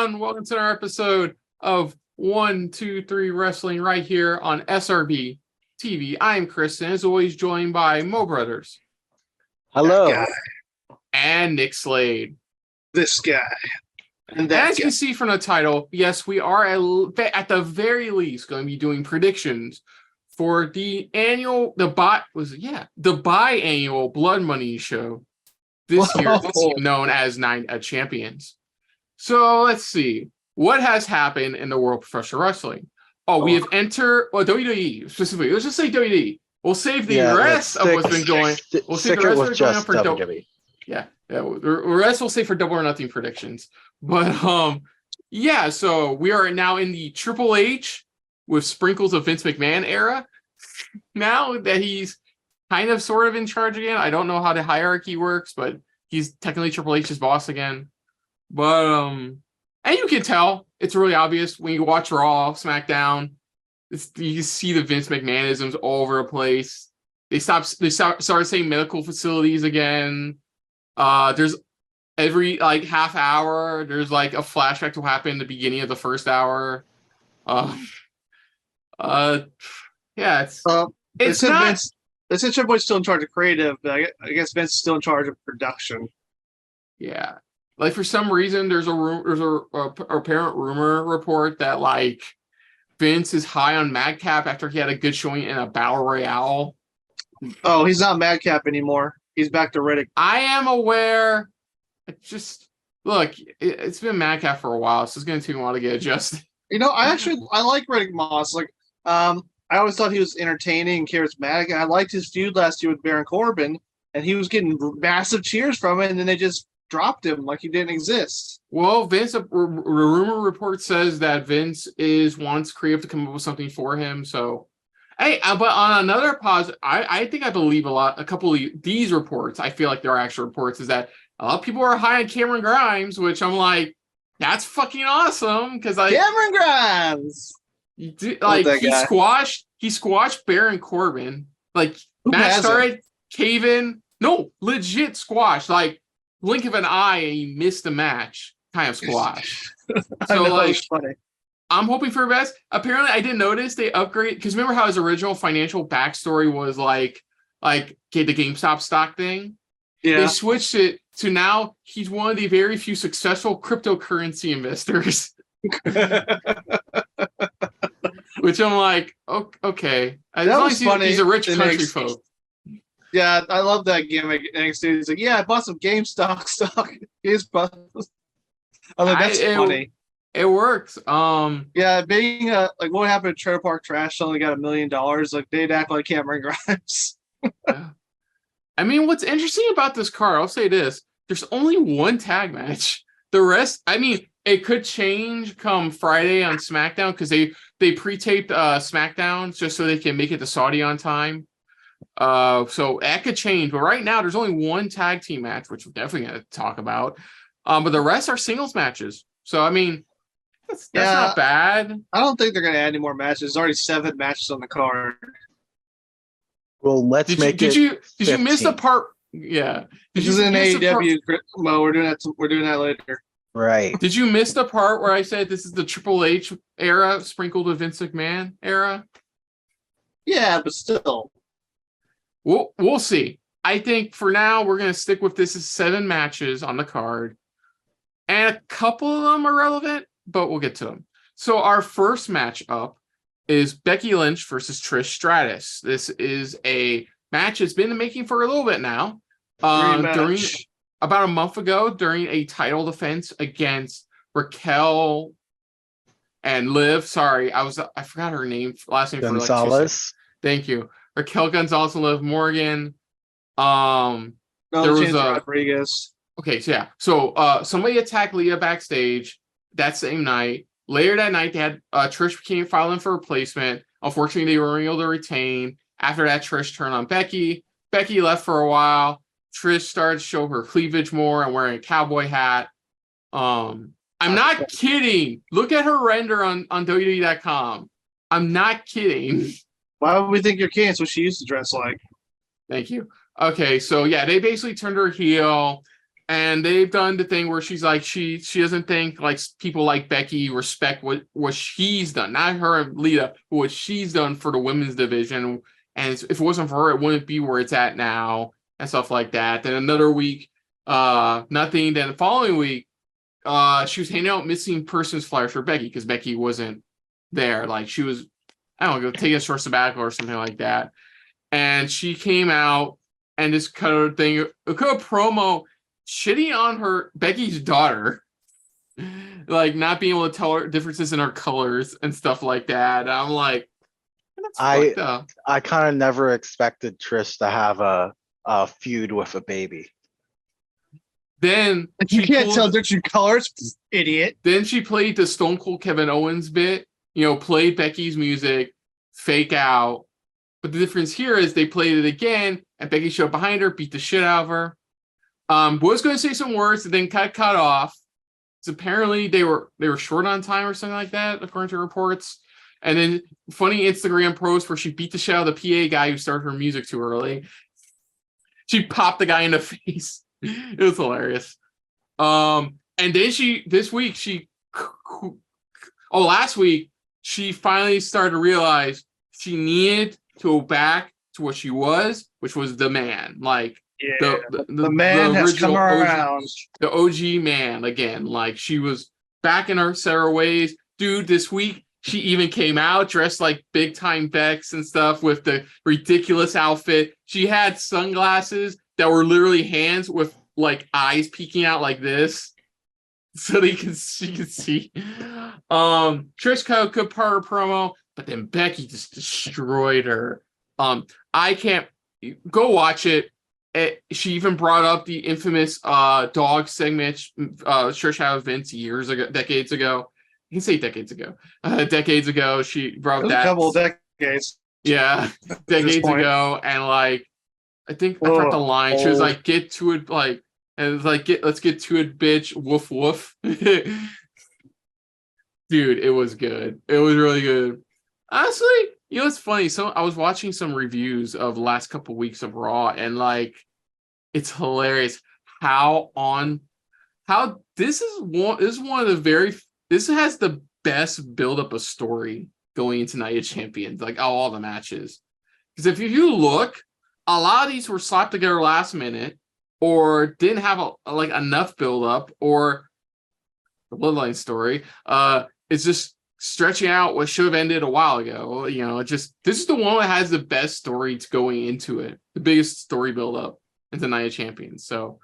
everyone. Welcome to our episode of 1, 2, 3 Wrestling right here on SRB TV. I am Kristen, as always, joined by Mo Brothers. Hello. And Nick Slade. This guy. And that as you can see from the title, yes, we are at the very least going to be doing predictions for the biannual Blood Money show this year, known as Night of Champions. So let's see what has happened in the world of professional wrestling. We have entered WWE specifically. Let's just say WWE. We'll save the rest of what's been going. We'll save the rest of what's going on for WWE. The rest we'll save for Double or Nothing predictions. But so we are now in the Triple H with sprinkles of Vince McMahon era. Now that he's kind of sort of in charge again. I don't know how the hierarchy works, but he's technically Triple H's boss again. But and you can tell it's really obvious when you watch Raw, SmackDown. You see the Vince McMahonisms all over the place. They started saying medical facilities again. There's every half hour. There's a flashback to what happened in the beginning of the first hour. It's not. Vince, they said Triple H's still in charge of creative, but I guess Vince is still in charge of production. Yeah. For some reason, there's a apparent rumor report that Vince is high on Madcap after he had a good showing in a Battle Royale. Oh, he's not Madcap anymore. He's back to Riddick. I am aware. It's been Madcap for a while, so it's going to take a while to get adjusted. I like Riddick Moss. I always thought he was entertaining and charismatic. I liked his feud last year with Baron Corbin, and he was getting massive cheers from it, and then they just dropped him like he didn't exist. Well, Vince, a rumor report says that Vince wants creative to come up with something for him. So, but on another positive, I think I believe a couple of these reports. I feel like there are actual reports is that a lot of people are high on Cameron Grimes, which I'm like, that's fucking awesome because Cameron Grimes. He squashed Baron Corbin. Match started, cave in. No, legit squash. Blink of an eye and he missed the match kind of squash. So funny. I'm hoping for the best. Apparently I didn't notice they upgrade because remember how his original financial backstory was the GameStop stock thing? Yeah. They switched it to now he's one of the very few successful cryptocurrency investors. Which I'm like, okay. As long as he's a rich country folk. Yeah, I love that gimmick. NXT. He's like, I bought some GameStop stock. I'm like, that's funny. It works. Being what happened to Trailer Park Trash only got $1 million. They'd act like Cameron Grimes. Yeah. I mean, what's interesting about this card, I'll say this: there's only one tag match. The rest, it could change come Friday on SmackDown because they pre-taped SmackDown just so they can make it to Saudi on time. So that could change, but right now there's only one tag team match, which we're definitely going to talk about. But the rest are singles matches. So that's not bad. I don't think they're going to add any more matches. There's already 7 matches on the card. Well, Did you miss the part? Yeah. This is in AEW. Well, we're doing that later. Right. Did you miss the part where I said this is the Triple H era sprinkled with Vince McMahon era? Yeah, but still. We'll see. I think for now we're going to stick with this as 7 matches on the card. And a couple of them are relevant, but we'll get to them. So our first match up is Becky Lynch versus Trish Stratus. This is a match that's been in the making for a little bit now. During about a month ago, during a title defense against Raquel and Liv. Sorry, I forgot her last name. Gonzalez. Thank you. Raquel Gonzalez and Liv Morgan. There was Rodriguez. Okay, so somebody attacked Leah backstage that same night. Later that night, they had Trish came filing for replacement. Unfortunately, they weren't able to retain. After that, Trish turned on Becky. Becky left for a while. Trish started to show her cleavage more and wearing a cowboy hat. I'm not kidding. Look at her render on WWE.com. I'm not kidding. Why would we think you're kidding? That's what she used to dress like. Thank you. Okay, so they basically turned her heel. And they've done the thing where she's like, she doesn't think like people like Becky respect what she's done, not her and Lita, but what she's done for the women's division. And if it wasn't for her, it wouldn't be where it's at now and stuff like that. Then another week, nothing. Then the following week, she was handing out missing persons flyers for Becky because Becky wasn't there. Like she was, I don't know, taking a short sabbatical or something like that. And she came out and just cut a thing, a promo shitting on her Becky's daughter, like not being able to tell her differences in her colors and stuff like that. And I'm like, that's fucked up. I kind of never expected Trish to have a feud with a baby. Then you can't tell different colors, idiot. Then she played the Stone Cold Kevin Owens bit, played Becky's music, fake out. But the difference here is they played it again, and Becky showed up behind her, beat the shit out of her. Was going to say some words and then cut off. So apparently they were short on time or something like that, according to reports. And then funny Instagram post where she beat the shit out of the PA guy who started her music too early. She popped the guy in the face. It was hilarious. And then last week she finally started to realize she needed to go back to what she was, which was the man. Like, yeah, the man has come around. The OG man again. Like she was back in her Sarah ways. Dude, this week she even came out dressed like big time Bex and stuff with the ridiculous outfit. She had sunglasses that were literally hands with like eyes peeking out like this. So she could see. Trish cut a good part of her promo, but then Becky just destroyed her. I can't go watch it. She even brought up the infamous dog segment Trish had with Vince decades ago. You can say decades ago. Decades ago, she brought that. A couple of decades. Yeah, decades ago, and like I think I forgot the line. She was like, "Get to it," like, and it's like, "Let's get to it, bitch." Woof woof. Dude, it was good. It was really good. Honestly, it's funny. So I was watching some reviews of the last couple of weeks of Raw, and like, it's hilarious how this is one of the this has the best build up a story going into Night of Champions, like all the matches. Because if you look, a lot of these were slapped together last minute, or didn't have enough build up, or the Bloodline story. It's just stretching out what should have ended a while ago. This is the one that has the best story going into it, the biggest story build up into Night of Champions. So,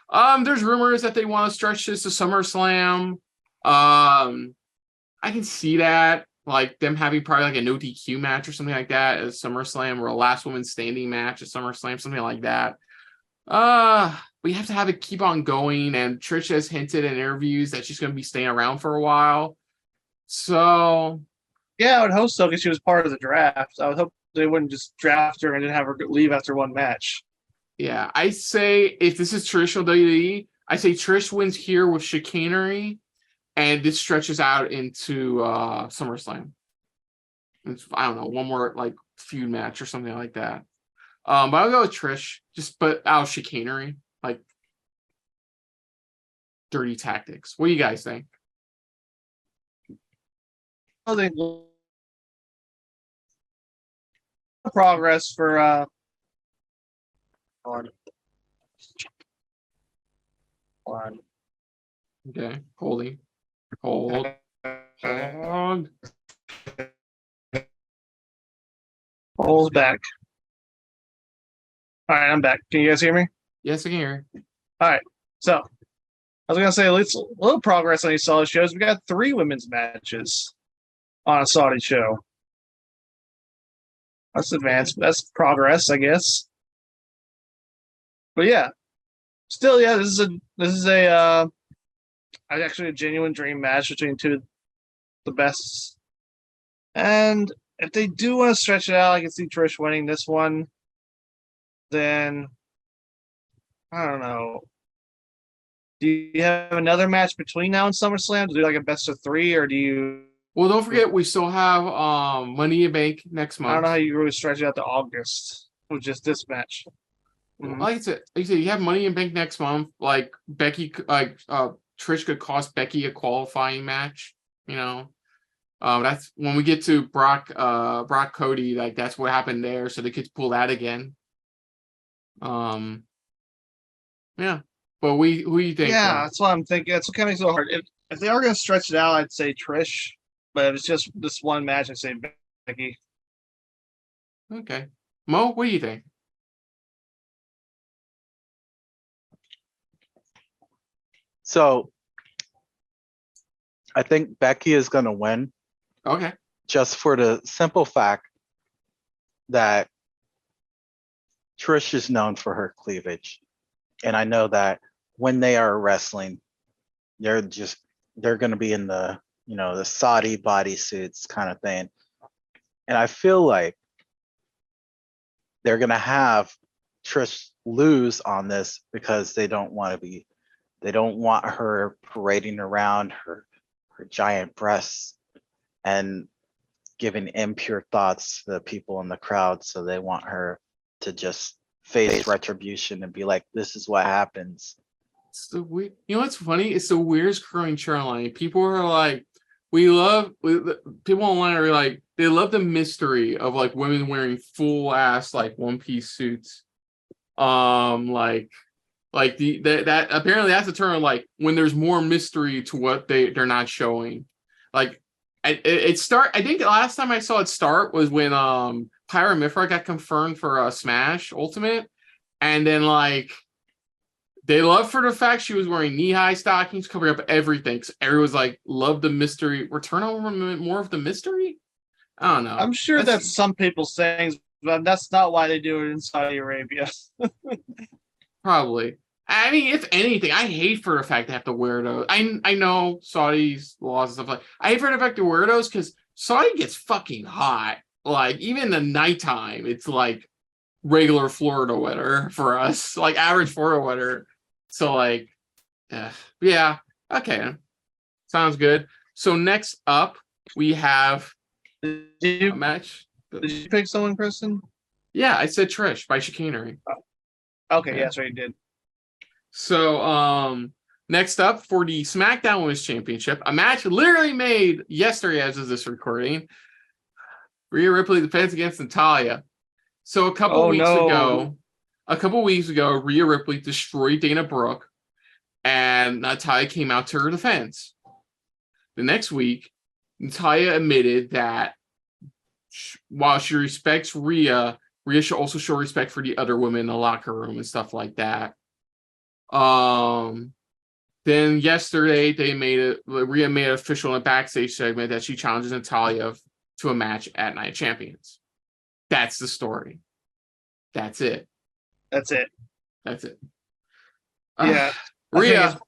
there's rumors that they want to stretch this to SummerSlam. I can see that, like them having probably like a no DQ match or something like that at SummerSlam, or a last woman standing match at SummerSlam, something like that. We have to have it keep on going, and Trish has hinted in interviews that she's going to be staying around for a while. So, yeah, I would hope so because she was part of the draft. I would hope they wouldn't just draft her and then have her leave after one match. Yeah, I say if this is traditional WWE, I say Trish wins here with chicanery, and this stretches out into SummerSlam. I don't know, one more like feud match or something like that. But I'll go with Trish, but out of chicanery, like dirty tactics. What do you guys think? I think progress for on. Okay, hold. Hole's back. All right, I'm back. Can you guys hear me? Yes, I can hear. All right. So I was gonna say, let's a little progress on these Saudi shows. We got 3 women's matches on a Saudi show. That's advanced. That's progress, I guess. But yeah, still, yeah, this is actually a genuine dream match between two of the best. And if they do want to stretch it out, I can see Trish winning this one. Then I don't know. Do you have another match between now and SummerSlam to do like a best of 3, or do you? Well, don't forget we still have Money in the Bank next month. I don't know how you really stretch it out to August with just this match. like I said, you have Money in Bank next month. Like Trish could cost Becky a qualifying match. You know, that's when we get to Brock Cody. Like that's what happened there. So they could pull that again. Yeah. But who do you think? Yeah, that's what I'm thinking. That's what kind of makes it so hard. If they are going to stretch it out, I'd say Trish. But if it's just this one match, I'd say Becky. Okay. Mo, what do you think? So I think Becky is going to win. Okay. Just for the simple fact that Trish is known for her cleavage. And I know that when they are wrestling, they're going to be in the, the Saudi bodysuits kind of thing. And I feel like they're going to have Trish lose on this because they don't want her parading around her giant breasts and giving impure thoughts to the people in the crowd. So they want her to just face retribution and be like, this is what happens. So you know what's funny? It's the weirdest current storyline. People are like, people online are like, they love the mystery of like women wearing full ass like one piece suits. That apparently that's a term like when there's more mystery to what they're not showing. Like I think the last time I saw it start was when Pyra Mifra got confirmed for Smash Ultimate, and then like they loved for the fact she was wearing knee-high stockings covering up everything. So everyone's like, love the mystery. Return on more of the mystery? I don't know. I'm sure that's some people's things, but that's not why they do it in Saudi Arabia. Probably. I mean, if anything, I hate for the fact they have to wear those. I know Saudi's laws and stuff like. I hate for the fact to wear those because Saudi gets fucking hot. Like even in the nighttime, it's like regular Florida weather for us, like average Florida weather. So like, yeah, okay, sounds good. So next up, we have a match. Did you pick someone, Kristen? Yeah, I said Trish by chicanery. Okay, yeah, that's right, you did. So next up for the SmackDown Women's Championship, a match literally made yesterday as of this recording. Rhea Ripley defends against Natalya. So a couple weeks ago, Rhea Ripley destroyed Dana Brooke, and Natalya came out to her defense. The next week, Natalya admitted that while she respects Rhea should also show respect for the other women in the locker room and stuff like that. Then yesterday, Rhea made it official in a backstage segment that she challenges Natalya to a match at Night of Champions. That's the story. That's it. Yeah. Rhea.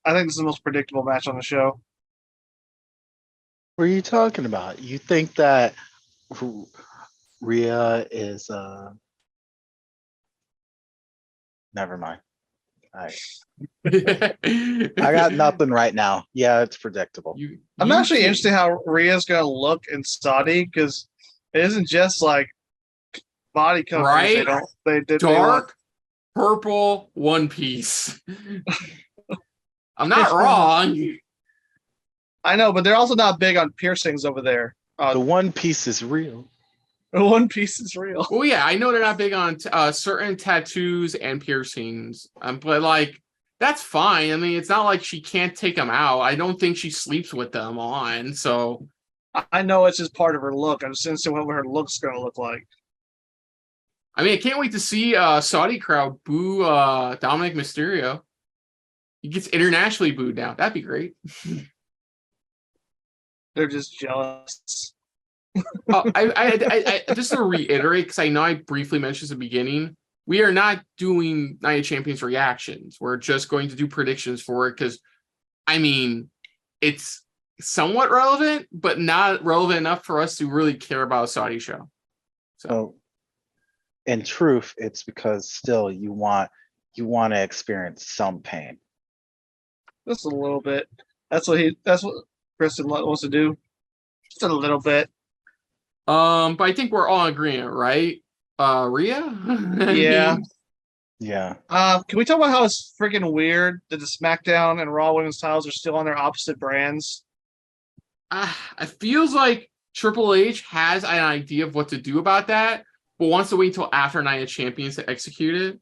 I think this is the most predictable match on the show. What are you talking about? You think that Rhea is never mind. I got nothing right now. Yeah, it's predictable. I'm actually interested how Rhea's gonna look in Saudi because it isn't just like body coverage. Right? They dark purple one piece. I'm not wrong. I know, but they're also not big on piercings over there. The one piece is real. The one piece is real. Well, yeah, I know they're not big on certain tattoos and piercings, but like that's fine. I mean, it's not like she can't take them out. I don't think she sleeps with them on. So I know it's just part of her look. I'm just interested what her look's going to look like. I mean, I can't wait to see Saudi crowd boo Dominic Mysterio. He gets internationally booed now. That'd be great. They're just jealous. I just to reiterate, because I know I briefly mentioned at the beginning, we are not doing Night of Champions reactions. We're just going to do predictions for it because, I mean, it's somewhat relevant, but not relevant enough for us to really care about a Saudi show. So, in truth, it's because still you want to experience some pain. Just a little bit. That's what Kristen wants to do. Just a little bit. But I think we're all in agreement, right? Rhea. Yeah. Yeah. Can we talk about how it's freaking weird that the SmackDown and Raw Women's titles are still on their opposite brands? It feels like Triple H has an idea of what to do about that, but wants to wait until after Night of Champions to execute it.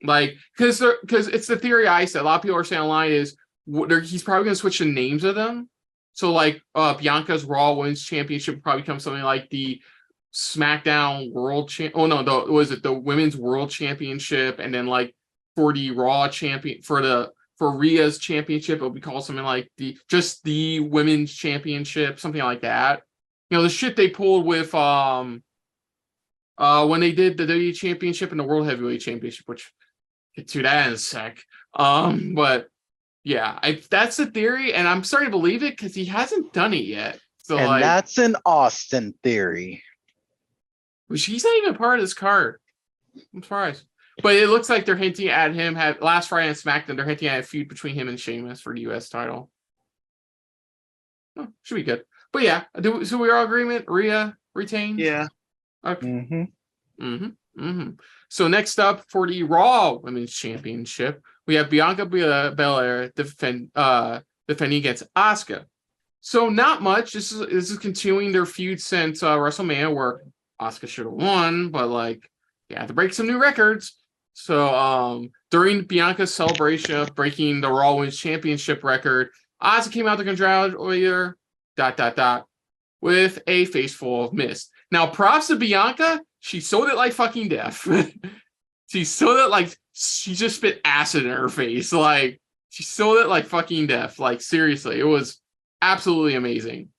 Like, because it's the theory I said. A lot of people are saying online is he's probably going to switch the names of them. So, like, Bianca's Raw Women's Championship will probably become something like the SmackDown World Champ. Oh no, the Women's World Championship, and then like for the Raw Champion for Rhea's Championship, it'll be called something like the Women's Championship, something like that. You know, the shit they pulled with when they did the WWE Championship and the World Heavyweight Championship, which get to that in a sec. But yeah, that's the theory, and I'm starting to believe it because he hasn't done it yet. So, and like, that's an Austin theory. Which he's not even part of this card. I'm surprised. But it looks like they're hinting at him. Last Friday on SmackDown, they're hinting at a feud between him and Sheamus for the U.S. title. Oh, should be good. But yeah, so we're all agreement. Rhea retains? Yeah. Okay. So next up for the Raw Women's Championship, we have Bianca Belair defending against Asuka. So not much. This is continuing their feud since WrestleMania, where Asuka should have won, but like, you have to break some new records. So during Bianca's celebration of breaking the Raw Women's Championship record, Asuka came out to congratulate her, ... with a face full of mist. Now, props to Bianca. She sold it like fucking death. She sold it like she just spit acid in her face. Like, she sold it like fucking death. Like, seriously, it was absolutely amazing.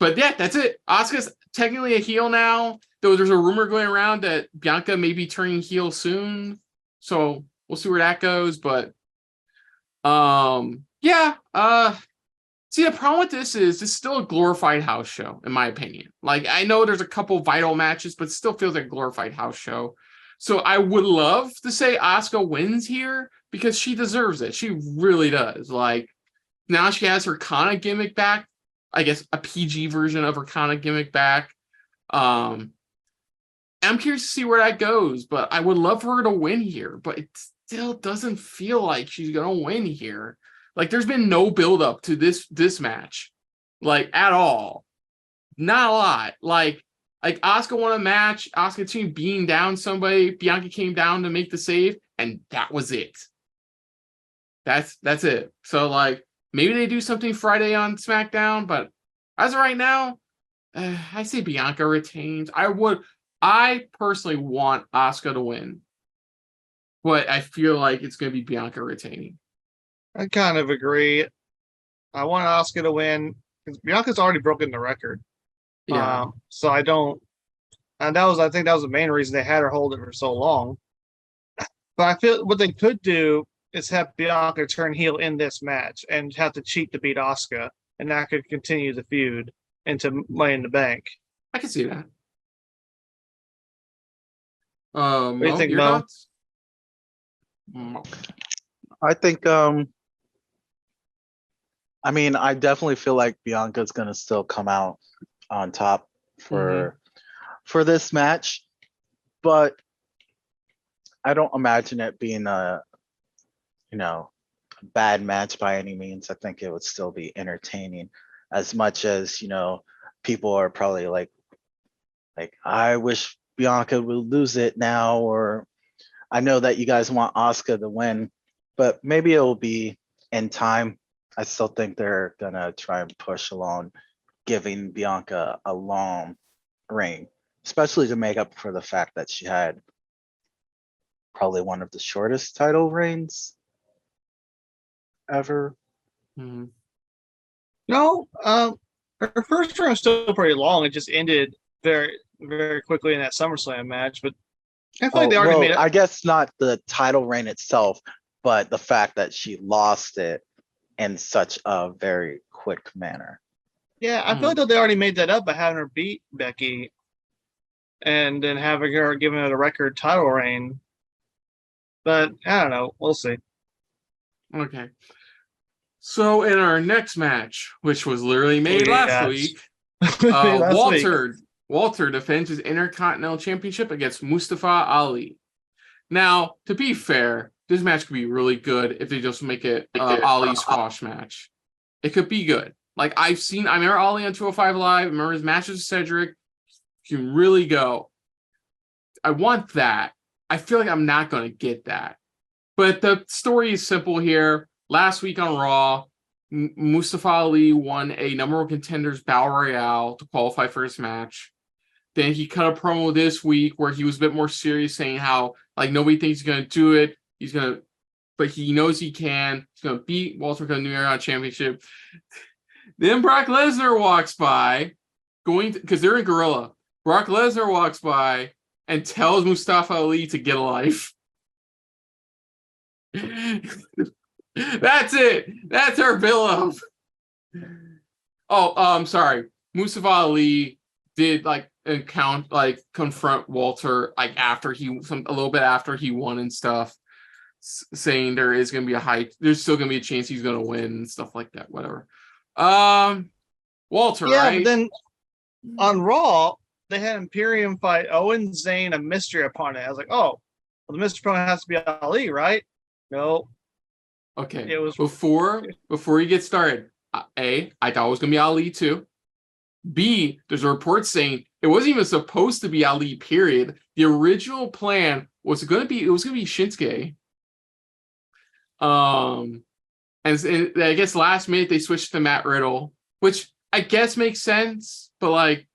But yeah, that's it. Asuka's technically a heel now, though there's a rumor going around that Bianca may be turning heel soon. So we'll see where that goes. But yeah. See, the problem with this is it's still a glorified house show, in my opinion. Like, I know there's a couple vital matches, but it still feels like a glorified house show. So I would love to say Asuka wins here because she deserves it. She really does. Like, now she has her Kana gimmick back. I guess a PG version of her Kana gimmick back. I'm curious to see where that goes, but I would love for her to win here, but it still doesn't feel like she's going to win here. Like, there's been no build up to this match, like, at all. Not a lot. Like Asuka won a match, Asuka team beating down somebody, Bianca came down to make the save, and that was it. That's it. So, like, maybe they do something Friday on SmackDown, but as of right now, I say Bianca retains. I personally want Asuka to win, but I feel like it's going to be Bianca retaining. I kind of agree. I want Asuka to win because Bianca's already broken the record. Yeah. So I don't, and I think that was the main reason they had her hold it for so long. But I feel what they could do is have Bianca turn heel in this match and have to cheat to beat Asuka, and that could continue the feud into Money in the Bank. I can see that. What do you think, your Mo? thoughts? I think I mean, I definitely feel like Bianca's gonna still come out on top for this match, but I don't imagine it being a bad match by any means. I think it would still be entertaining, as much as people are probably like I wish Bianca would lose it now, or I know that you guys want Asuka to win, but maybe it will be in time. I still think they're gonna try and push along, giving Bianca a long reign, especially to make up for the fact that she had probably one of the shortest title reigns ever. No, her first reign was still pretty long. It just ended very, very quickly in that SummerSlam match. But I feel like they already made it. I guess not the title reign itself, but the fact that she lost it in such a very quick manner. Yeah, I feel like they already made that up by having her beat Becky and then having her giving her the record title reign. But I don't know. We'll see. Okay. So in our next match, which was literally made last week, Walter defends his Intercontinental Championship against Mustafa Ali. Now, to be fair, this match could be really good if they just make it Ali squash match. It could be good. Like I remember Ali on 205 Live. I remember his matches with Cedric. You can really go. I want that. I feel like I'm not going to get that. But the story is simple here. Last week on Raw, Mustafa Ali won a number of contenders Battle Royale to qualify for his match. Then he cut a promo this week where he was a bit more serious, saying how like nobody thinks he's gonna do it. But he knows he can. He's gonna beat Walter for the New Era Championship. Then Brock Lesnar walks by, because they're in Gorilla. Brock Lesnar walks by and tells Mustafa Ali to get a life. That's it. That's our build-up. I'm sorry. Mustafa Ali did confront Walter a little bit after he won and stuff, saying there's still gonna be a chance he's gonna win and stuff like that. Whatever. Walter, yeah, right? But then on Raw they had Imperium fight Owen, Zayn, a mystery opponent. I was like, oh, well, the mystery opponent has to be Ali, right? No. Okay. It was before you get started. I thought it was gonna be Ali too. B, there's a report saying it wasn't even supposed to be Ali, period. The original plan was gonna be Shinsuke. And I guess last minute they switched to Matt Riddle, which I guess makes sense, but like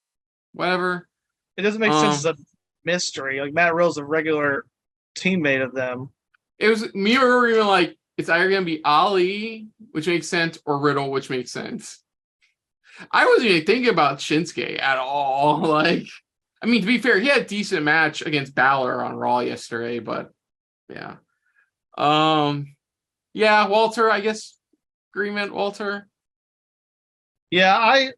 whatever. It doesn't make sense as a mystery. Like Matt Riddle's a regular teammate of them. It was me or even like it's either gonna be Ali, which makes sense, or Riddle, which makes sense. I wasn't even thinking about Shinsuke at all. Like, I mean, to be fair, he had a decent match against Balor on Raw yesterday, but yeah. Yeah, Walter, I guess agreement, Walter. Yeah, I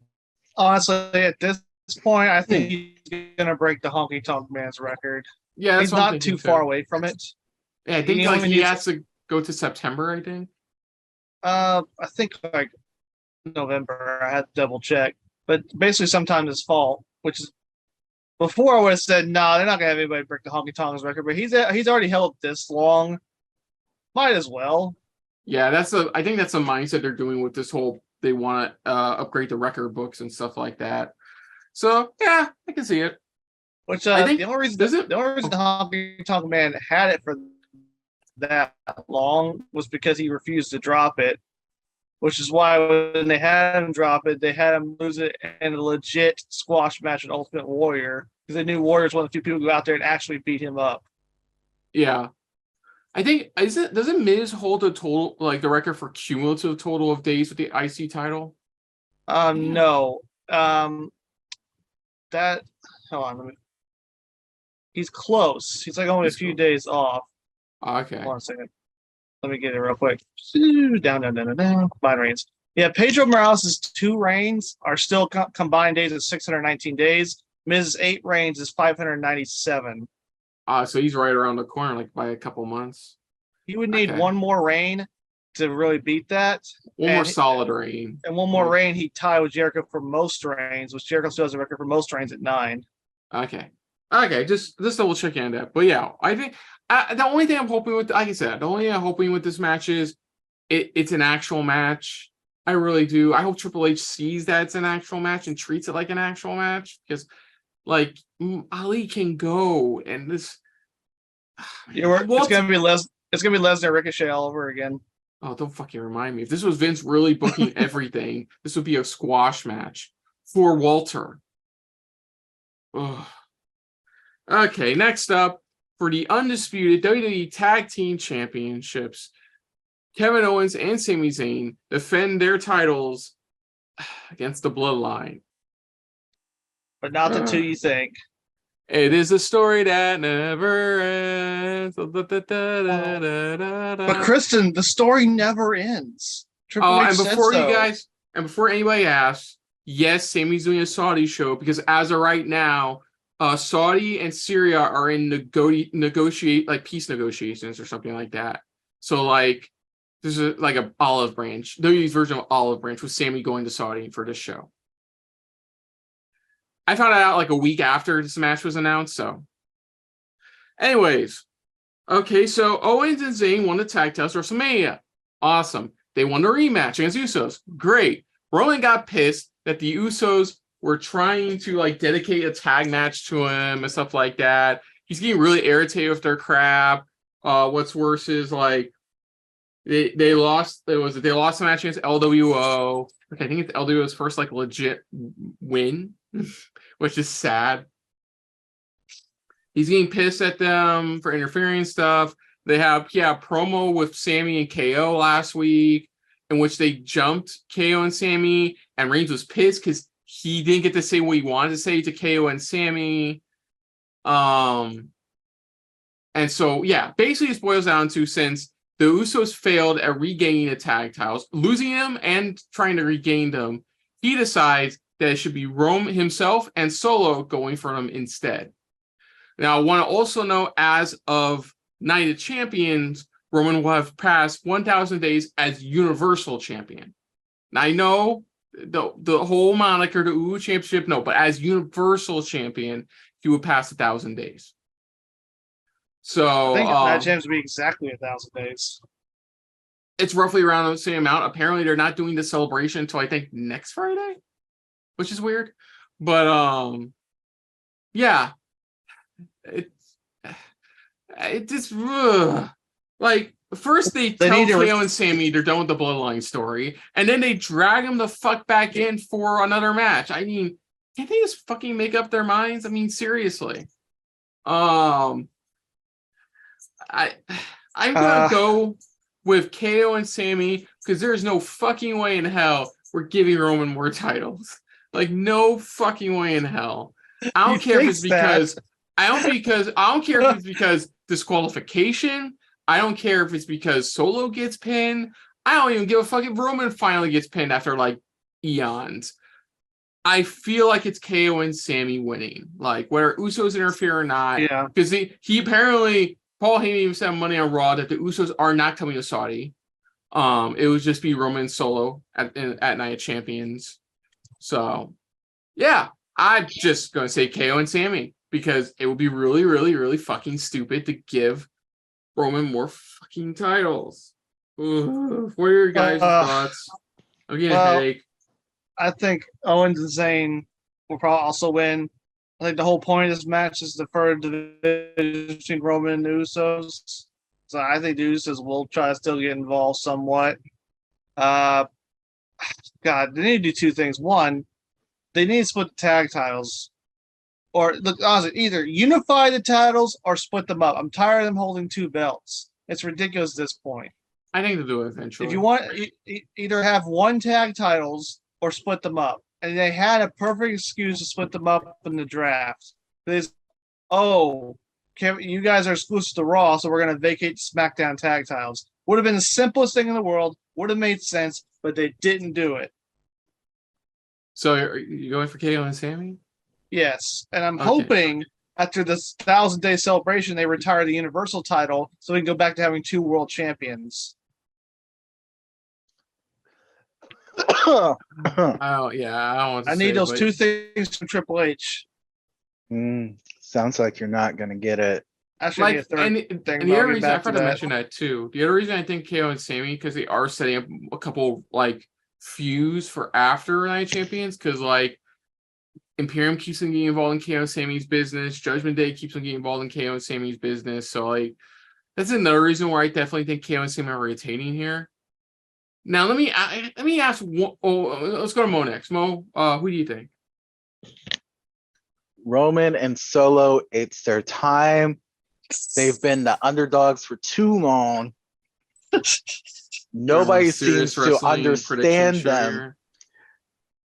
honestly at this point I think he's gonna break the Honky Tonk Man's record. Yeah, he's not too far away from it. Yeah, I think he has to go to September, I think. I think like November. I had to double check, but basically sometime this fall, which is before I would have said no, they're not gonna have anybody break the Honky Tonks record. But he's already held this long, might as well. Yeah, I think that's a mindset they're doing with this whole. They want to upgrade the record books and stuff like that. So yeah, I can see it. Which I think the only reason the Honky Tonk Man had it for that long was because he refused to drop it. Which is why when they had him drop it, they had him lose it in a legit squash match with Ultimate Warrior because they knew Warrior's one of the few people who go out there and actually beat him up. Yeah, I think doesn't Miz hold the total the record for cumulative total of days with the IC title? No. That hold on, he's close. He's like only a few days off. Okay. Hold on a second. Let me get it real quick. Down. Combined reigns. Yeah, Pedro Morales' 2 reigns are still combined days of 619 days. Miz's 8 reigns is 597. So he's right around the corner, like by a couple months. He would need one more reign to really beat that. One more solid reign. And one more reign, he'd tie with Jericho for most reigns, which Jericho still has a record for most reigns at 9. Okay, just double checking on that. But yeah, I think the only thing I'm hoping with, like I said, the only thing I'm hoping with this match is it's an actual match. I really do. I hope Triple H sees that it's an actual match and treats it like an actual match because, like, Ali can go and this. It's gonna be Lesnar Ricochet all over again. Oh, don't fucking remind me. If this was Vince really booking everything, this would be a squash match for Walter. Ugh. Okay, next up, for the Undisputed WWE Tag Team Championships, Kevin Owens and Sami Zayn defend their titles against the Bloodline. But not the 2 you think. It is a story that never ends. But Kristen, the story never ends. And before anybody asks, yes, Sammy's doing a Saudi show because as of right now, Saudi and Syria are in peace negotiations or something like that. So like this is like an olive branch, WWE's version of olive branch with Sammy going to Saudi for this show. I found out like a week after this match was announced. So, anyways, okay, so Owens and Zayn won the tag titles at WrestleMania. Awesome. They won the rematch against Usos. Great. Roman got pissed that the Usos were trying to like dedicate a tag match to him and stuff like that. He's getting really irritated with their crap. What's worse is like they lost. They lost the match against LWO. Okay, I think it's LWO's first like legit win, which is sad. He's getting pissed at them for interfering and stuff. They have promo with Sammy and KO last week, in which they jumped KO and Sammy, and Reigns was pissed because he didn't get to say what he wanted to say to KO and Sammy. And so basically it boils down to, since the Usos failed at regaining the tag titles, losing them and trying to regain them, he decides that it should be Roman himself and Solo going for them instead. Now, I want to also know, as of Night of Champions, Roman will have passed 1,000 days as Universal Champion. Now, I know the whole moniker, the UU Championship, no, but as Universal Champion, he would pass 1,000 days. So I think that chance would be exactly 1,000 days. It's roughly around the same amount. Apparently, they're not doing the celebration until I think next Friday, which is weird. But yeah, it just like, first they tell KO and Sammy they're done with the Bloodline story, and then they drag them the fuck back in for another match. I mean, can't they just fucking make up their minds? I mean, seriously. I'm gonna go with KO and Sammy, because there's no fucking way in hell we're giving Roman more titles. Like, no fucking way in hell. I don't care if it's because I don't care if it's because disqualification. I don't care if it's because Solo gets pinned. I don't even give a fuck if Roman finally gets pinned after like eons. I feel like it's KO and Sammy winning. Like, whether Usos interfere or not. Yeah. Because he apparently, Paul Heyman even said on Monday on Raw that the Usos are not coming to Saudi. It would just be Roman and Solo at Night of Champions. So, yeah, I'm just going to say KO and Sammy, because it would be really, really, really fucking stupid to give Roman more fucking titles. What are your guys' thoughts? I'm getting a headache. I think Owens and Zayn will probably also win. I think the whole point of this match is to further the division between Roman and the Usos. So I think the Usos will try to still get involved somewhat. God, they need to do two things. One, they need to split the tag titles. Or, look, honestly, either unify the titles or split them up. I'm tired of them holding two belts. It's ridiculous at this point. I think they'll do it eventually. If you want, either have one tag titles or split them up. And they had a perfect excuse to split them up in the draft. You guys are exclusive to Raw, so we're going to vacate SmackDown tag titles. Would have been the simplest thing in the world. Would have made sense, but they didn't do it. So are you going for KO and Sammy? Yes, and I'm hoping after this 1,000-day celebration, they retire the Universal title so we can go back to having two world champions. I don't want to I need those two things from Triple H. Sounds like you're not going to get it. Actually, like, and the other reason I forgot to mention that too. The other reason I think KO and Sammy, because they are setting up a couple like feuds for after Night of Champions, because like Imperium keeps on getting involved in KO and Sammy's business. Judgment Day keeps on getting involved in KO and Sammy's business. So like, that's another reason why I definitely think KO and Sammy are retaining here. Now let me ask. Let's go to Mo next. Mo, who do you think? Roman and Solo, it's their time. They've been the underdogs for too long. Nobody seems to understand them.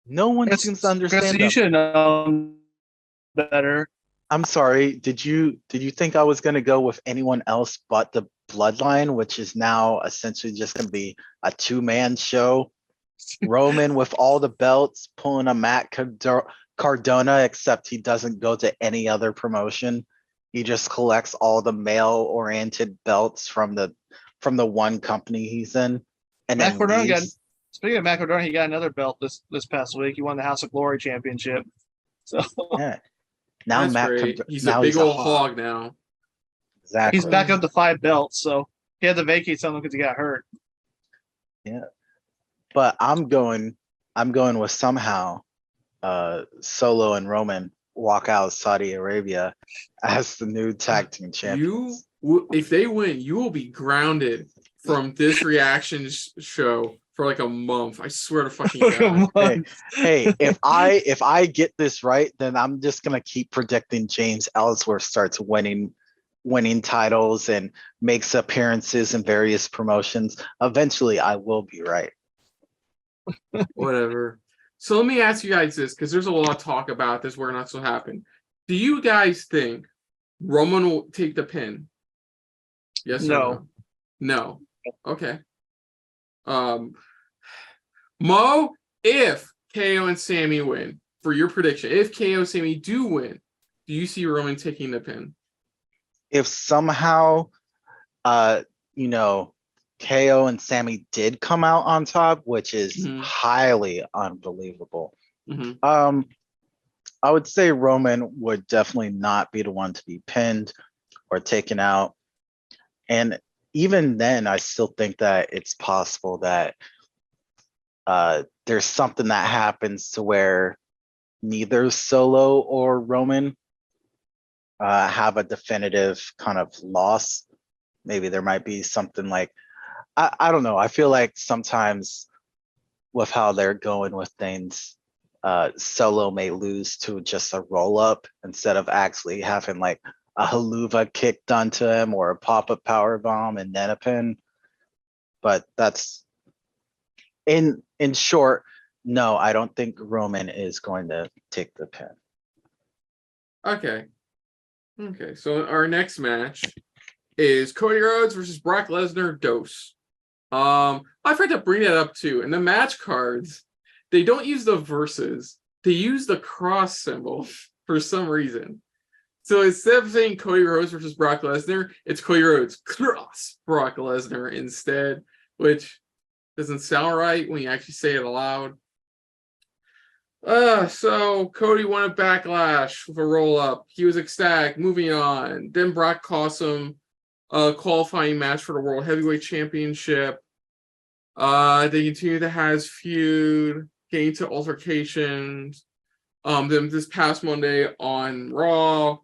No one seems to understand them. You should know better. I'm sorry. Did you think I was going to go with anyone else but the Bloodline, which is now essentially just going to be a two-man show? Roman with all the belts, pulling a Matt Cardona, except he doesn't go to any other promotion. He just collects all the male-oriented belts from the one company he's in. And Matt Cardona speaking of Matt Cardona, he got another belt this past week. He won the House of Glory Championship. So Yeah. Now That's Matt great. can. He's Now a big he's a old hog. hog now. Exactly. he's back up to 5 belts. So he had to vacate something because he got hurt. Yeah. But I'm going with somehow Solo and Roman walk out of Saudi Arabia as the new tag team champions. If they win, you will be grounded from this reaction show for like a month. I swear to fucking God. Hey, if I get this right, then I'm just gonna keep predicting James Ellsworth starts winning titles and makes appearances in various promotions. Eventually, I will be right. Whatever. So let me ask you guys this, because there's a lot of talk about this where not so happen. Do you guys think Roman will take the pin? Yes or no? No. Okay. Mo, if KO and Sammy win, for your prediction, if KO and Sammy do win, do you see Roman taking the pin? If somehow, you know, KO and Sammy did come out on top, which is highly unbelievable. I would say Roman would definitely not be the one to be pinned or taken out. And even then, I still think that it's possible that there's something that happens to where neither Solo or Roman have a definitive kind of loss. Maybe there might be something like, I don't know. I feel like sometimes with how they're going with things, Solo may lose to just a roll up instead of actually having like a haluva kick done to him or a pop-up power bomb and then a pin. But that's in short, no, I don't think Roman is going to take the pin. Okay. So our next match is Cody Rhodes versus Brock Lesnar Dose. I forgot to bring that up too. In the match cards, they don't use the verses. They use the cross symbol for some reason. So instead of saying Cody Rhodes versus Brock Lesnar, it's Cody Rhodes cross Brock Lesnar instead, which doesn't sound right when you actually say it aloud. So Cody won a Backlash with a roll-up. He was ecstatic. Moving on. Then Brock cost him a qualifying match for the World Heavyweight Championship. They continue to have his feud, getting to altercations. Then this past Monday on Raw,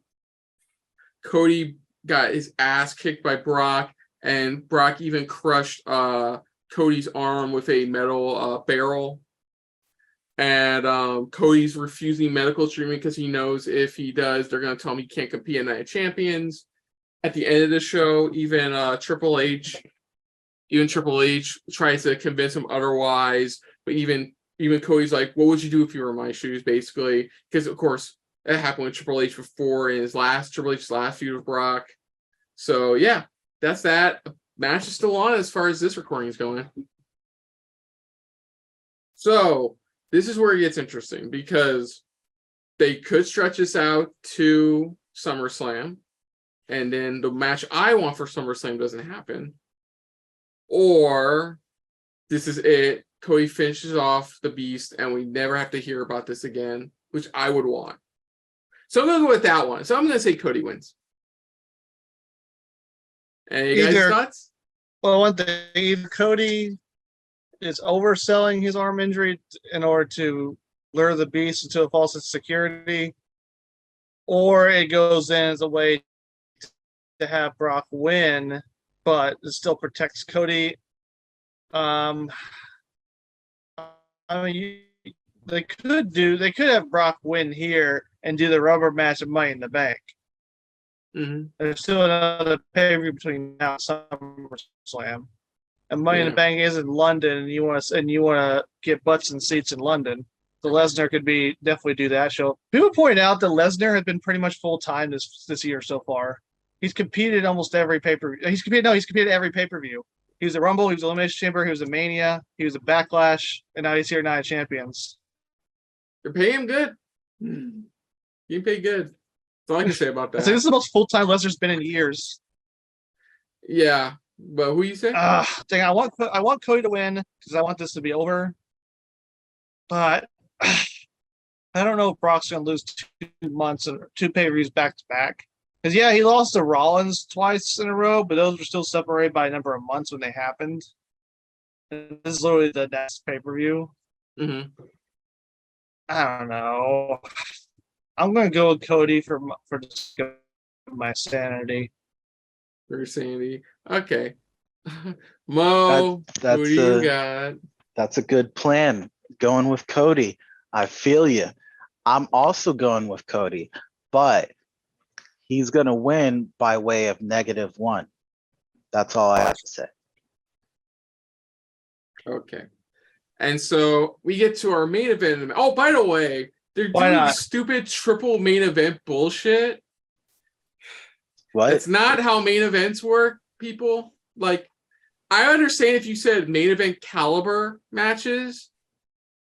Cody got his ass kicked by Brock, and Brock even crushed Cody's arm with a metal barrel. And Cody's refusing medical treatment because he knows if he does, they're going to tell him he can't compete in Night of Champions. At the end of the show, even Triple H tries to convince him otherwise. But even Cody's like, "What would you do if you were in my shoes?" Basically, because of course that happened with Triple H before in Triple H's last feud with Brock. So yeah, that's that. Match is still on as far as this recording is going. So this is where it gets interesting because they could stretch this out to SummerSlam, and then the match I want for SummerSlam doesn't happen. Or this is it. Cody finishes off the Beast, and we never have to hear about this again, which I would want. So I'm going to go with that one. So I'm going to say Cody wins. And you guys thoughts? Well, one thing, either Cody is overselling his arm injury in order to lure the Beast into a false security, or it goes in as a way to have Brock win, but it still protects Cody. I mean, they could have Brock win here and do the rubber match of Money in the Bank. There's still another pay-per-view between now and SummerSlam, and Money in the Bank is in London, and you want to get butts and seats in London. So Lesnar could definitely do that show. People point out that Lesnar has been pretty much full time this year so far. He's competed almost every pay-per-view. He's competed every pay-per-view. He was a Rumble, he was a Elimination Chamber, he was a Mania, he was a Backlash, and now he's here at Night of Champions. They're paying him good. You pay good. That's all I can say about that. So this is the most full-time Lesnar's been in years. Yeah, but who you say? Dang, I want Cody to win because I want this to be over. But I don't know if Brock's gonna lose 2 months or 2 pay-per-views back to back. Because he lost to Rollins twice in a row, but those were still separated by a number of months when they happened. And this is literally the next pay-per-view. Mm-hmm. I don't know. I'm gonna go with Cody for just my sanity. For sanity. Okay. Mo, That's who do you got? That's a good plan. Going with Cody. I feel you. I'm also going with Cody, but he's going to win by way of -1. That's all I have to say. Okay. And so we get to our main event. Oh, by the way, they're Why doing not? stupid triple main event bullshit. What? That's not how main events work, people. Like, I understand if you said main event caliber matches,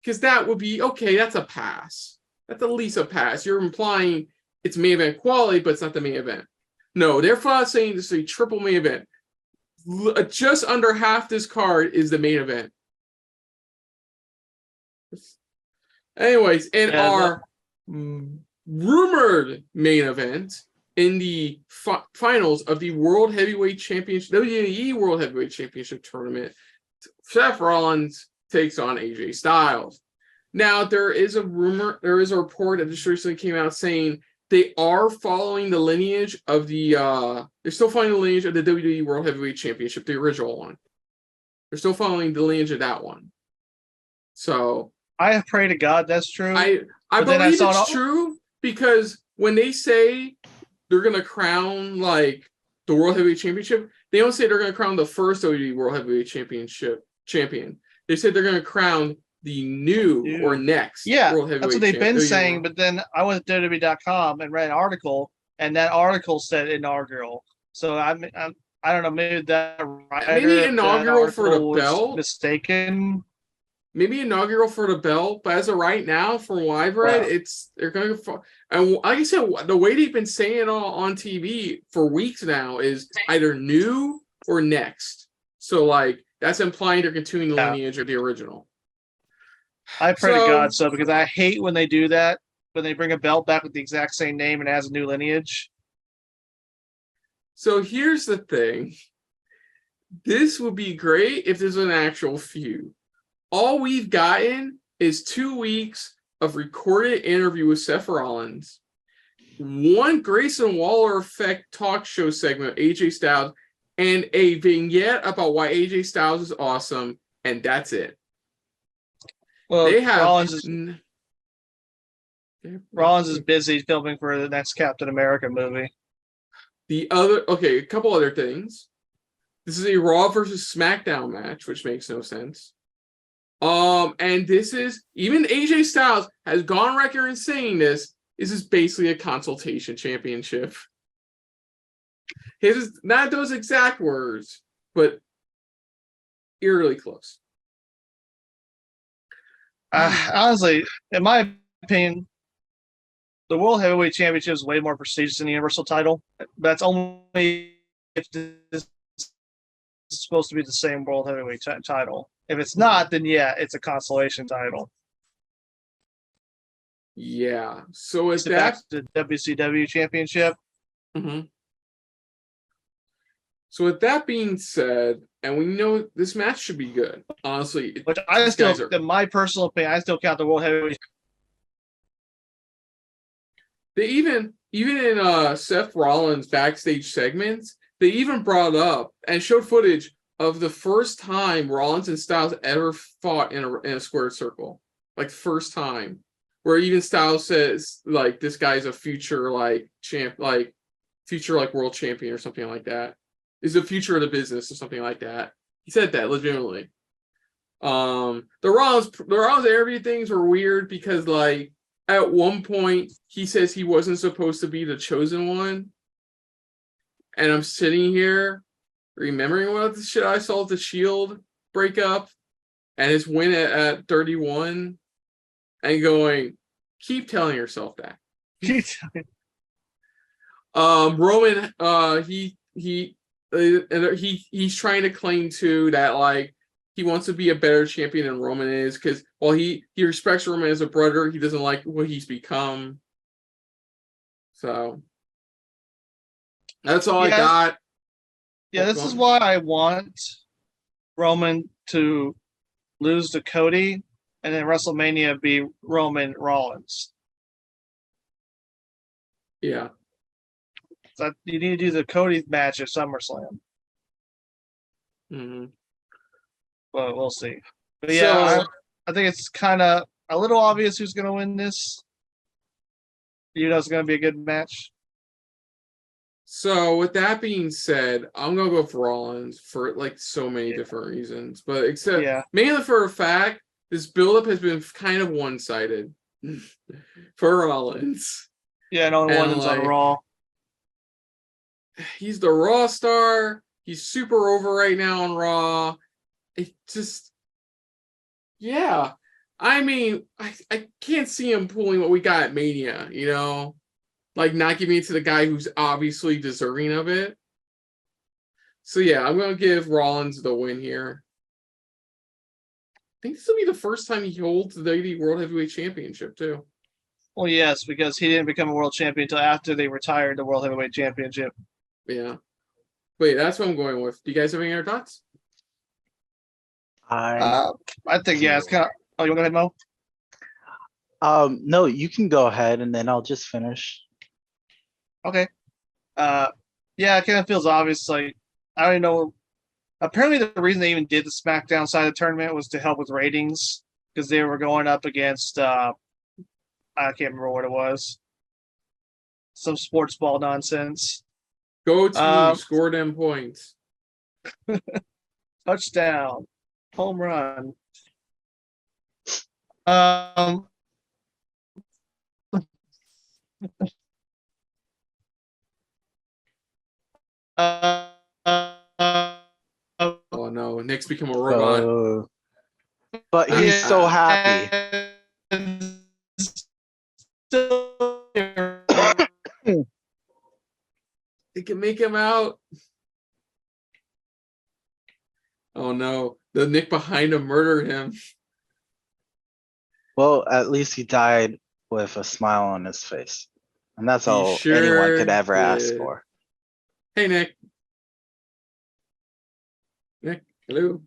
because that would be okay. That's a pass. That's at least a pass. You're implying it's main event quality, but it's not the main event. No, they're flat saying this is a triple main event. Just under half this card is the main event. Anyways, in our rumored main event in the finals of the World Heavyweight Championship, WWE World Heavyweight Championship tournament, Seth Rollins takes on AJ Styles. Now, there is a report that just recently came out saying they are following the lineage of they're still following the lineage of the WWE World Heavyweight Championship, the original one. They're still following the lineage of that one. So I pray to God that's true. I believe it's true, because when they say they're gonna crown like the World Heavyweight Championship, they don't say they're gonna crown the first WWE World Heavyweight Championship champion. They said they're gonna crown the new or next World Heavyweight. That's what they've been saying. But then I went to WWE.com and read an article, and that article said inaugural. So I don't know, maybe that maybe inaugural for the belt. Mistaken. Maybe inaugural for the belt, but as of right now, from what I've read, they're going to. And like I said, the way they've been saying it on TV for weeks now is either new or next. So like that's implying they're continuing the lineage of the original. I pray to God so, because I hate when they do that, when they bring a belt back with the exact same name and it has a new lineage. So here's the thing. This would be great if there's an actual feud. All we've gotten is 2 weeks of recorded interview with Seth Rollins, one Grayson Waller effect talk show segment with AJ Styles, and a vignette about why AJ Styles is awesome, and that's it. Well, they have Rollins is busy filming for the next Captain America movie. A couple other things. This is a Raw versus SmackDown match, which makes no sense. And this is, even AJ Styles has gone record in saying this is basically a consultation championship. His is not those exact words, but eerily close. Honestly, in my opinion, the World Heavyweight Championship is way more prestigious than the Universal title. That's only if this is supposed to be the same World Heavyweight title. If it's not, then yeah, it's a consolation title. Yeah. So is that the WCW Championship? Mm-hmm. So with that being said, and we know this match should be good, honestly. Which I still, in my personal opinion, I still count the World Heavyweight. They even in Seth Rollins backstage segments, they even brought up and showed footage of the first time Rollins and Styles ever fought in a squared circle. Like first time. Where even Styles says like this guy's a future like future like world champion or something like that. Is the future of the business or something like that. He said that legitimately. The Rollins interview things were weird because like at one point he says he wasn't supposed to be the chosen one. And I'm sitting here remembering what the shit I saw at the Shield breakup and his win at 31 and going, keep telling yourself that. Roman, he's trying to claim too that like he wants to be a better champion than Roman is, because while he respects Roman as a brother, he doesn't like what he's become. So that's all I got. Yeah, this is why I want Roman to lose to Cody, and then WrestleMania be Roman Rollins. Yeah. So you need to do the Cody match at SummerSlam. Mm-hmm. But we'll see. But yeah, So, I think it's kind of a little obvious who's going to win this. You know, it's going to be a good match. So with that being said, I'm gonna go for Rollins for like so many different reasons, but mainly for a fact, this buildup has been kind of one-sided for Rollins. Yeah, no one's on Raw. He's the Raw star. He's super over right now on Raw. It just, yeah. I mean, I can't see him pulling what we got at Mania, you know? Like, not giving it to the guy who's obviously deserving of it. So, yeah, I'm going to give Rollins the win here. I think this will be the first time he holds the WWE World Heavyweight Championship, too. Well, yes, because he didn't become a world champion until after they retired the World Heavyweight Championship. Yeah. Wait, that's what I'm going with. Do you guys have any other thoughts? I think, yeah, it's kind of... Oh, you want to go ahead, Mo? No, you can go ahead, and then I'll just finish. Okay. Yeah, it kind of feels obvious. Like, I don't even know. Apparently, the reason they even did the SmackDown side of the tournament was to help with ratings, because they were going up against, I can't remember what it was. Some sports ball nonsense. Go to score them points. Touchdown. Home run. Oh no, Nick's become a robot. But he's so happy. It can make him out. Oh no, the Nick behind him murdered him. Well, at least he died with a smile on his face. And that's all anyone could ever ask for. Hey, Nick. Nick, hello.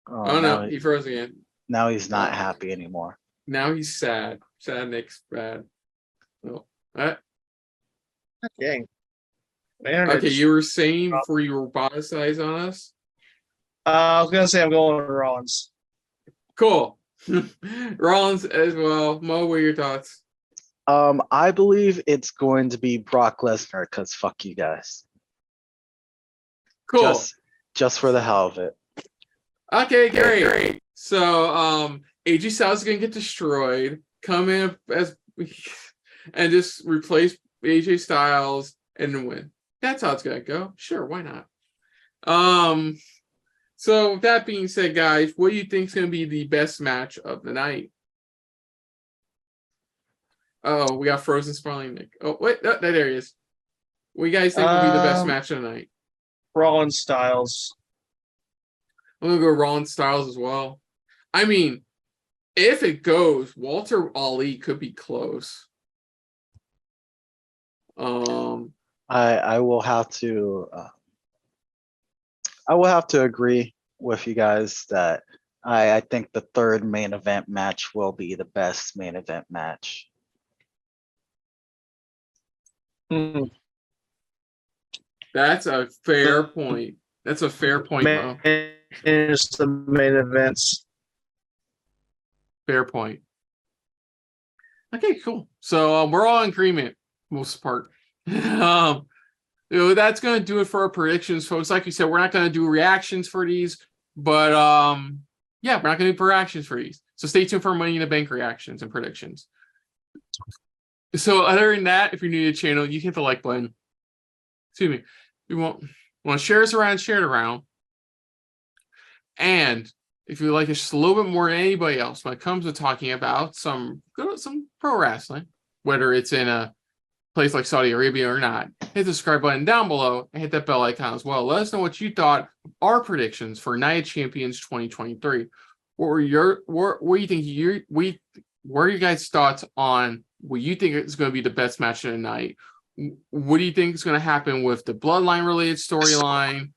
Oh no, he froze again. Now he's not happy anymore. Now he's sad. Sad Nick's bad. Oh, Dang. Okay, you were saying before you roboticize on us? I was going to say I'm going with Rollins. Cool. Rollins as well. Mo, what are your thoughts? I believe it's going to be Brock Lesnar, because fuck you guys. Cool. Just for the hell of it. Okay, great. So AJ Styles is gonna get destroyed. Come in as and just replace AJ Styles and win. That's how it's gonna go. Sure, why not? So with that being said, guys, what do you think is gonna be the best match of the night? Oh, we got Frozen Smiling Nick. Oh, wait, no, there he is. What do you guys think will be the best match of the night? Rollins Styles. I'm gonna go Rollins Styles as well. I mean, if it goes, Walter Ali could be close. I will have to agree with you guys that I think the third main event match will be the best main event match. That's a fair point. That's a fair point, Mo. It's the main events. Fair point. Okay, cool. So we're all in agreement, most part. That's going to do it for our predictions, folks. Like you said, we're not going to do reactions for these, but yeah, we're not going to do reactions for these. So stay tuned for Money in the Bank reactions and predictions. So other than that, if you're new to the channel, you hit the like button. Excuse me. You want to share us around, share it around. And if you like us just a little bit more than anybody else when it comes to talking about some pro wrestling, whether it's in a place like Saudi Arabia or not, hit the subscribe button down below and hit that bell icon as well. Let us know what you thought of our predictions for Night of Champions 2023. What do you think? What are your guys' thoughts on what you think is going to be the best match of the night? What do you think is going to happen with the Bloodline related storyline?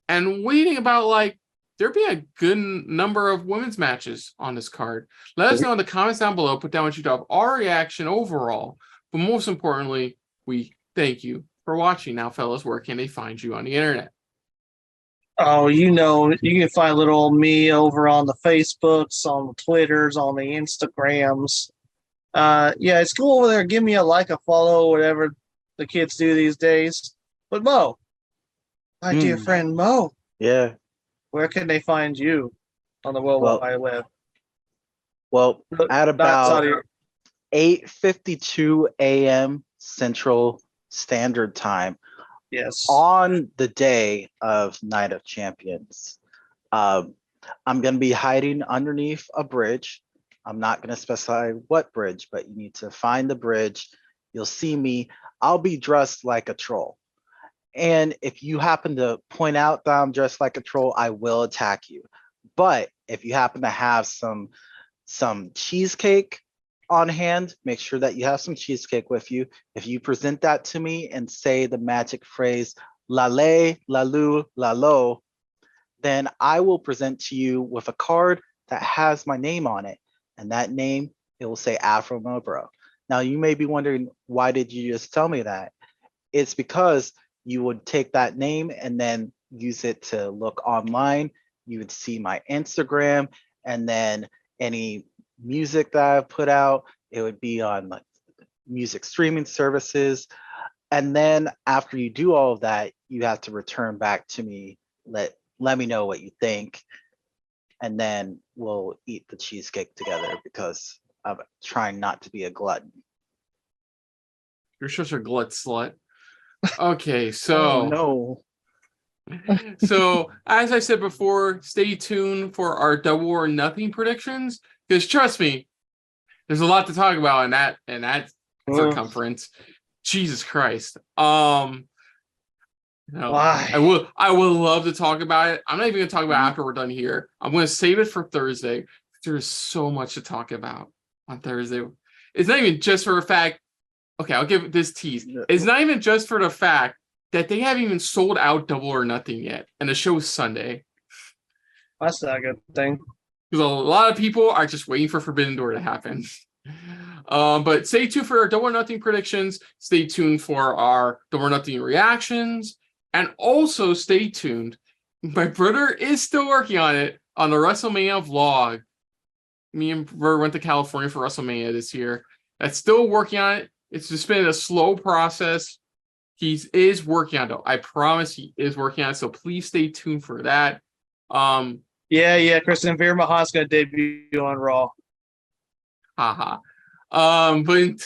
And what do you think about like there being a good number of women's matches on this card? Let us know in the comments down below. Put down what you thought of our reaction overall. But most importantly, we thank you for watching. Now, fellas, where can they find you on the internet? Oh, you can find little old me over on the Facebooks, on the Twitters, on the Instagrams. Yeah, it's cool over there. Give me a like, a follow, whatever the kids do these days. But Mo, my dear friend Mo, Yeah. where can they find you on the World Wide Web? Well, at about Saudi. 8:52 a.m. Central Standard Time Yes. on the day of Night of Champions. I'm going to be hiding underneath a bridge. I'm not going to specify what bridge, but you need to find the bridge. You'll see me. I'll be dressed like a troll. And if you happen to point out that I'm dressed like a troll, I will attack you. But if you happen to have some cheesecake on hand, make sure that you have some cheesecake with you. If you present that to me and say the magic phrase, lale, lalu, lalo, then I will present to you with a card that has my name on it. And that name, it will say Afro Mobro. Now you may be wondering, why did you just tell me that? It's because you would take that name and then use it to look online. You would see my Instagram, and then any music that I've put out, it would be on like music streaming services. And then after you do all of that, you have to return back to me, let me know what you think, and then we'll eat the cheesecake together because I'm trying not to be a glutton. You're such a glut slut. Okay, so no. So as I said before, stay tuned for our Double or Nothing predictions, because trust me, there's a lot to talk about in that circumference. Jesus Christ. No, Why? I would love to talk about it. I'm not even gonna talk about it after we're done here. I'm gonna save it for Thursday. There's so much to talk about on Thursday. It's not even just for a fact. Okay, I'll give this tease. It's not even just for the fact that they haven't even sold out Double or Nothing yet, and the show is Sunday. That's not a good thing. Because a lot of people are just waiting for Forbidden Door to happen. But stay tuned for our Double or Nothing predictions. Stay tuned for our Double or Nothing reactions. And also stay tuned. My brother is still working on it, on the WrestleMania vlog. Me and brother went to California for WrestleMania this year. That's still working on it. It's just been a slow process. He is working on it. I promise he is working on it. So please stay tuned for that. Yeah, Kristen Veer Mahan's gonna debut on Raw. Haha. And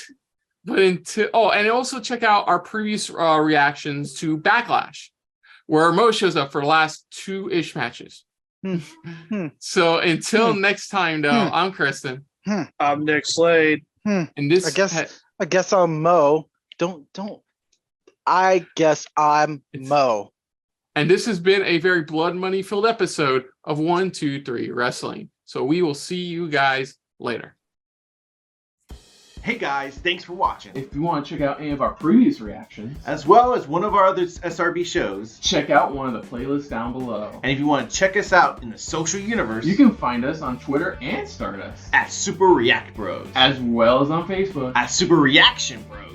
also check out our previous reactions to Backlash, where Mo shows up for the last 2-ish matches. So until next time, though, I'm Kristen. I'm Nick Slade. And this, I guess I'm Mo. I guess I'm Mo. And this has been a very blood money filled episode of 1, 2, 3 Wrestling. So we will see you guys later. Hey guys, thanks for watching. If you want to check out any of our previous reactions, As well as one of our other SRB shows. check out one of the playlists down below. And if you want to check us out in the social universe, You can find us on Twitter and Stardust, at Super React Bros. as well as on Facebook. At Super Reaction Bros.